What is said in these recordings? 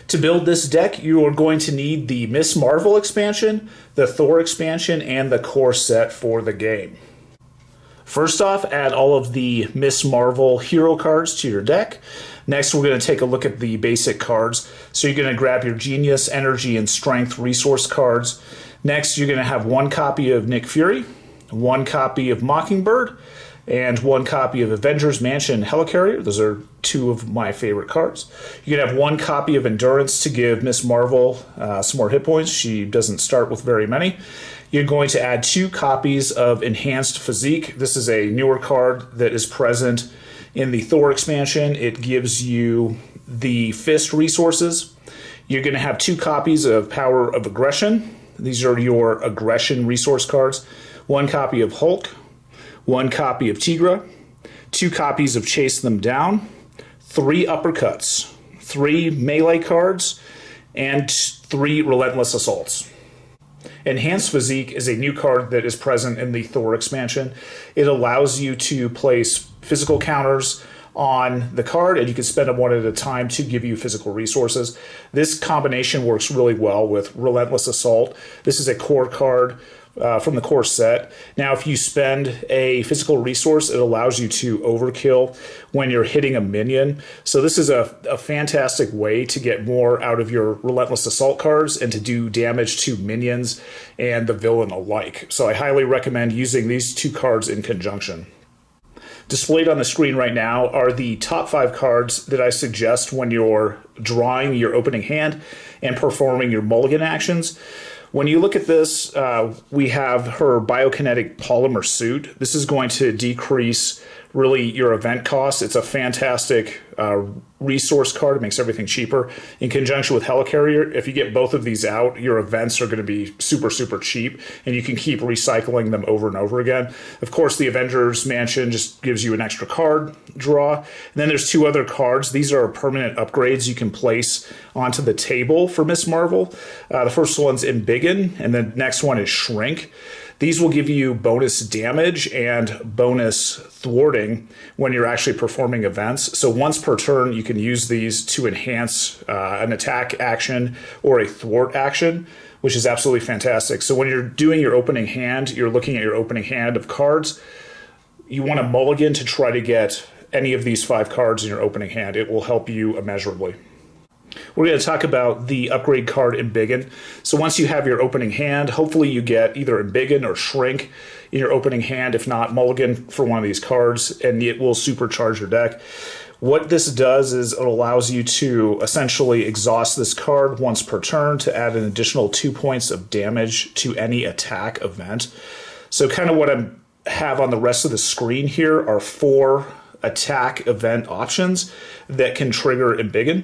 To build this deck, you are going to need the Miss Marvel expansion, the Thor expansion, and the core set for the game. First off, add all of the Miss Marvel hero cards to your deck. Next, we're going to take a look at the basic cards. So you're going to grab your Genius, Energy, and Strength resource cards. Next, you're going to have one copy of Nick Fury, one copy of Mockingbird, and one copy of Avengers Mansion Helicarrier. Those are two of my favorite cards. You're going to have one copy of Endurance to give Miss Marvel some more hit points. She doesn't start with very many. You're going to add 2 copies of Enhanced Physique. This is a newer card that is present in the Thor expansion. It gives you the fist resources. You're going to have 2 copies of Power of Aggression. These are your aggression resource cards. 1 copy of Hulk, 1 copy of Tigra, 2 copies of Chase Them Down, 3 uppercuts, 3 melee cards, and 3 relentless assaults. Enhanced Physique is a new card that is present in the Thor expansion. It allows you to place physical counters on the card, and you can spend them one at a time to give you physical resources. This combination works really well with Relentless Assault. This is a core card from the core set. Now, if you spend a physical resource, it allows you to overkill when you're hitting a minion. So this is a fantastic way to get more out of your Relentless Assault cards and to do damage to minions and the villain alike. So I highly recommend using these 2 cards in conjunction. Displayed on the screen right now are the top 5 cards that I suggest when you're drawing your opening hand and performing your mulligan actions. When you look at this, we have her Biokinetic Polymer Suit. This is going to decrease really your event cost. It's a fantastic resource card. It makes everything cheaper. In conjunction with Helicarrier, if you get both of these out, your events are going to be super, super cheap, and you can keep recycling them over and over again. Of course, the Avengers Mansion just gives you an extra card draw. And then there's 2 other cards. These are permanent upgrades you can place onto the table for Miss Marvel. The first one's Embiggen, and the next one is Shrink. These will give you bonus damage and bonus thwarting when you're actually performing events. So once per turn, you can use these to enhance an attack action or a thwart action, which is absolutely fantastic. So when you're doing your opening hand, you're looking at your opening hand of cards. You want to mulligan to try to get any of these 5 cards in your opening hand. It will help you immeasurably. We're going to talk about the upgrade card Embiggen. So once you have your opening hand, hopefully you get either Embiggen or Shrink in your opening hand. If not, mulligan for one of these cards, and it will supercharge your deck. What this does is it allows you to essentially exhaust this card once per turn to add an additional 2 points of damage to any attack event. So kind of what I have on the rest of the screen here are 4 attack event options that can trigger Embiggen.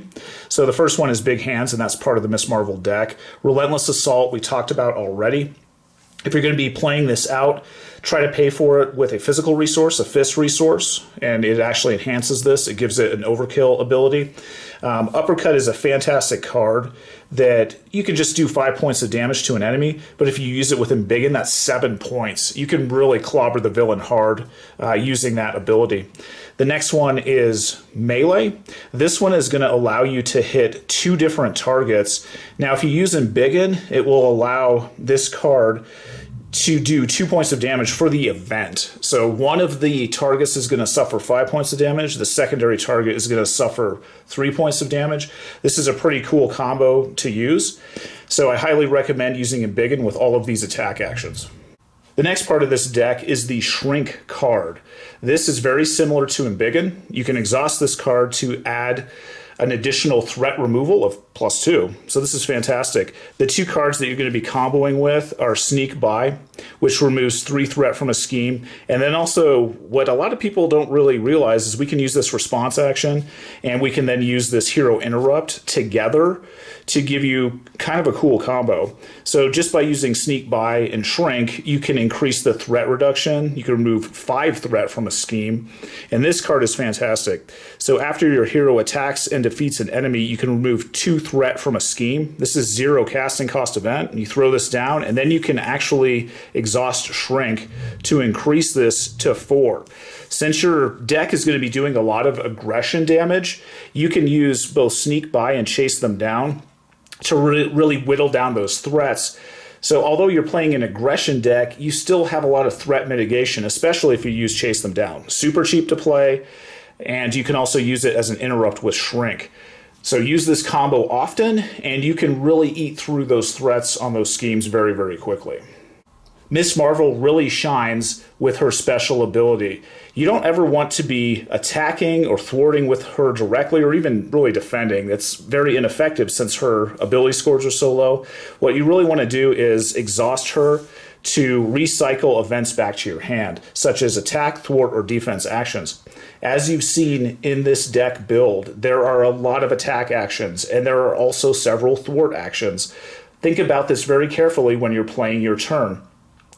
So the first one is Big Hands, and that's part of the Miss Marvel deck. Relentless Assault, we talked about already. If you're going to be playing this out, try to pay for it with a physical resource, a fist resource, and it actually enhances this. It gives it an overkill ability. Uppercut is a fantastic card that you can just do 5 points of damage to an enemy, but if you use it with Embiggen, that's 7 points. You can really clobber the villain hard using that ability. The next one is Melee. This one is going to allow you to hit 2 different targets. Now, if you use Embiggen, it will allow this card to do 2 points of damage for the event. So one of the targets is going to suffer 5 points of damage. The secondary target is going to suffer 3 points of damage. This is a pretty cool combo to use. So I highly recommend using Embiggen with all of these attack actions. The next part of this deck is the Shrink card. This is very similar to Embiggen. You can exhaust this card to add an additional threat removal of +2. So this is fantastic. The 2 cards that you're going to be comboing with are Sneak By, which removes 3 threat from a scheme. And then also what a lot of people don't really realize is we can use this response action, and we can then use this Hero Interrupt together to give you kind of a cool combo. So just by using Sneak By and Shrink, you can increase the threat reduction. You can remove 5 threat from a scheme. And this card is fantastic. So after your hero attacks and defeats an enemy, you can remove 2 threat from a scheme. This is 0 casting cost event. You throw this down, and then you can actually exhaust Shrink to increase this to 4. Since your deck is going to be doing a lot of aggression damage, you can use both sneak by and chase them down to really whittle down those threats. So although you're playing an aggression deck, you still have a lot of threat mitigation, especially if you use chase them down. Super cheap to play, and you can also use it as an interrupt with shrink. So use this combo often, and you can really eat through those threats on those schemes very, very quickly. Miss Marvel really shines with her special ability. You don't ever want to be attacking or thwarting with her directly, or even really defending. That's very ineffective since her ability scores are so low. What you really want to do is exhaust her to recycle events back to your hand, such as attack, thwart, or defense actions. As you've seen in this deck build, there are a lot of attack actions, and there are also several thwart actions. Think about this very carefully when you're playing your turn.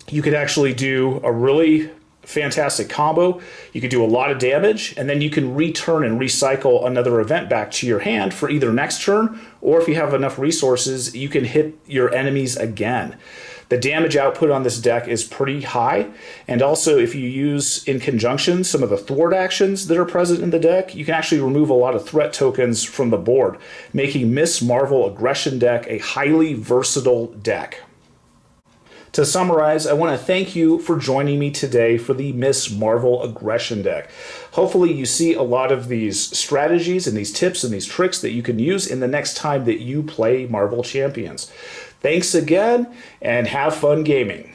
You could actually do a really fantastic combo. You could do a lot of damage, and then you can return and recycle another event back to your hand for either next turn, or if you have enough resources, you can hit your enemies again. The damage output on this deck is pretty high, and also if you use in conjunction some of the thwart actions that are present in the deck, you can actually remove a lot of threat tokens from the board, making Miss Marvel Aggression deck a highly versatile deck. To summarize, I want to thank you for joining me today for the Miss Marvel Aggression deck. Hopefully you see a lot of these strategies and these tips and these tricks that you can use in the next time that you play Marvel Champions. Thanks again, and have fun gaming.